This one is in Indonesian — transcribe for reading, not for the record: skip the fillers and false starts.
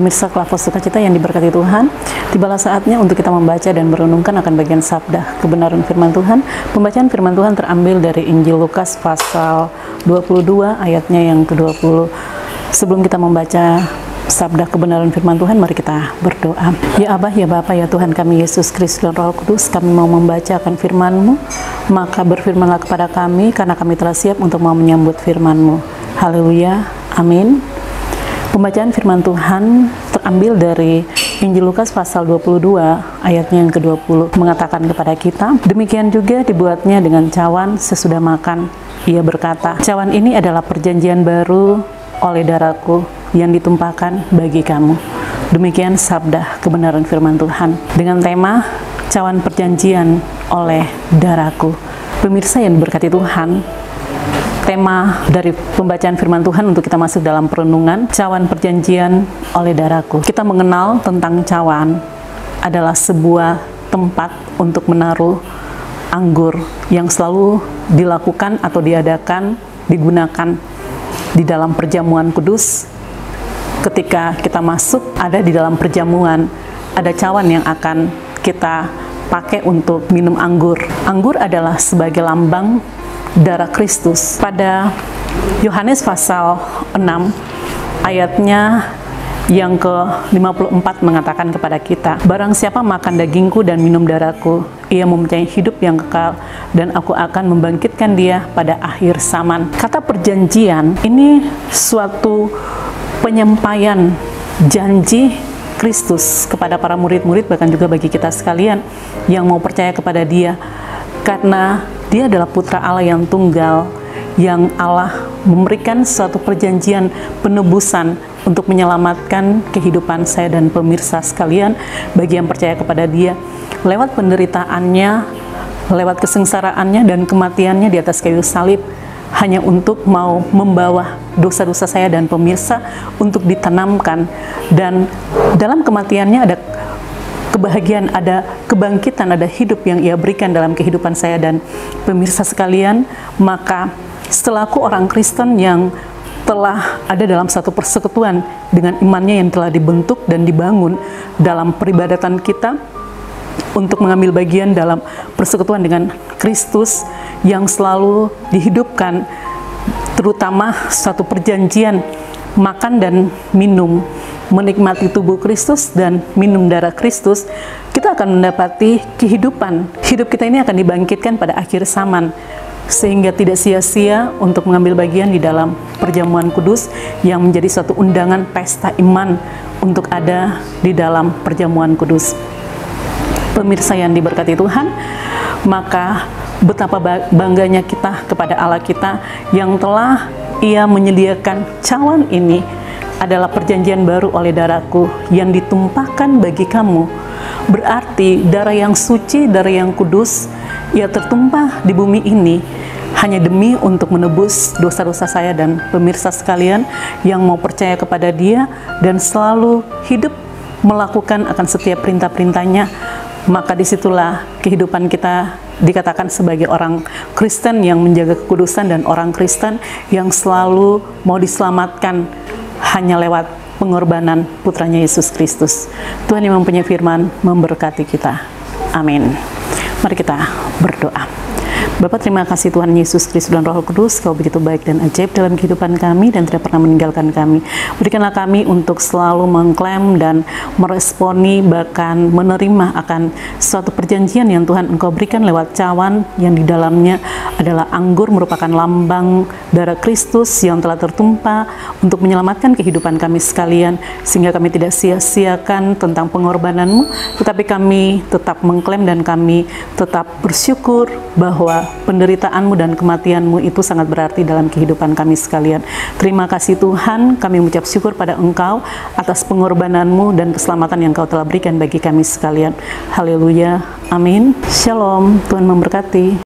Pemirsa Klavos Sukacita yang diberkati Tuhan, tibalah saatnya untuk kita membaca dan merenungkan akan bagian sabda kebenaran firman Tuhan. Pembacaan firman Tuhan terambil dari Injil Lukas pasal 22 ayatnya yang ke-20. Sebelum kita membaca sabda kebenaran firman Tuhan, mari kita berdoa. Ya Abah, ya Bapa, ya Tuhan kami Yesus Kristus dan Roh Kudus, kami mau membacakan firman-Mu, maka berfirmanlah kepada kami, karena kami telah siap untuk mau menyambut firman-Mu. Haleluya, amin. Pembacaan firman Tuhan terambil dari Injil Lukas pasal 22 ayatnya yang ke-20, mengatakan kepada kita, demikian juga dibuatnya dengan cawan sesudah makan. Ia berkata, cawan ini adalah perjanjian baru oleh darahku yang ditumpahkan bagi kamu. Demikian sabda kebenaran firman Tuhan dengan tema cawan perjanjian oleh darahku. Pemirsa yang diberkati Tuhan, tema dari pembacaan firman Tuhan untuk kita masuk dalam perenungan, cawan perjanjian oleh darahku. Kita mengenal tentang cawan adalah sebuah tempat untuk menaruh anggur yang selalu dilakukan atau digunakan di dalam perjamuan kudus. Ketika kita masuk, ada di dalam perjamuan, ada cawan yang akan kita pakai untuk minum anggur. Anggur adalah sebagai lambang darah Kristus. Pada Yohanes pasal 6 ayatnya yang ke-54 mengatakan kepada kita, barang siapa makan dagingku dan minum darahku, ia mempunyai hidup yang kekal, dan aku akan membangkitkan dia pada akhir zaman. Kata perjanjian ini suatu penyampaian janji Kristus kepada para murid-murid, bahkan juga bagi kita sekalian yang mau percaya kepada Dia, karena Dia adalah Putra Allah yang tunggal, yang Allah memberikan suatu perjanjian penebusan untuk menyelamatkan kehidupan saya dan pemirsa sekalian, bagi yang percaya kepada Dia, lewat penderitaannya, lewat kesengsaraannya dan kematiannya di atas kayu salib, hanya untuk mau membawa dosa-dosa saya dan pemirsa untuk ditanamkan, dan dalam kematiannya ada kebahagiaan, ada kebangkitan, ada hidup yang Ia berikan dalam kehidupan saya dan pemirsa sekalian. Maka selaku orang Kristen yang telah ada dalam satu persekutuan dengan imannya yang telah dibentuk dan dibangun dalam peribadatan kita untuk mengambil bagian dalam persekutuan dengan Kristus yang selalu dihidupkan, terutama suatu perjanjian makan dan minum, menikmati tubuh Kristus dan minum darah Kristus, kita akan mendapati kehidupan. Hidup kita ini akan dibangkitkan pada akhir zaman, sehingga tidak sia-sia untuk mengambil bagian di dalam perjamuan kudus yang menjadi suatu undangan pesta iman untuk ada di dalam perjamuan kudus. Pemirsa yang diberkati Tuhan, maka betapa bangganya kita kepada Allah kita yang telah Ia menyediakan cawan ini adalah perjanjian baru oleh darahku yang ditumpahkan bagi kamu. Berarti darah yang suci, darah yang kudus, Ia tertumpah di bumi ini hanya demi untuk menebus dosa-dosa saya dan pemirsa sekalian yang mau percaya kepada Dia dan selalu hidup melakukan akan setiap perintah-perintahnya. Maka disitulah kehidupan kita dikatakan sebagai orang Kristen yang menjaga kekudusan dan orang Kristen yang selalu mau diselamatkan hanya lewat pengorbanan putranya Yesus Kristus. Tuhan yang mempunyai firman memberkati kita. Amin. Mari kita berdoa. Bapa, terima kasih Tuhan Yesus Kristus dan Roh Kudus, Kau begitu baik dan ajaib dalam kehidupan kami dan tidak pernah meninggalkan kami. Berikanlah kami untuk selalu mengklaim dan meresponi, bahkan menerima akan suatu perjanjian yang Tuhan Engkau berikan lewat cawan yang di dalamnya adalah anggur, merupakan lambang darah Kristus yang telah tertumpah untuk menyelamatkan kehidupan kami sekalian, sehingga kami tidak sia-siakan tentang pengorbanan-Mu, tetapi kami tetap mengklaim dan kami tetap bersyukur bahwa penderitaan-Mu dan kematian-Mu itu sangat berarti dalam kehidupan kami sekalian. Terima kasih Tuhan, kami mengucap syukur pada Engkau atas pengorbanan-Mu dan keselamatan yang Kau telah berikan bagi kami sekalian. Haleluya, amin. Shalom, Tuhan memberkati.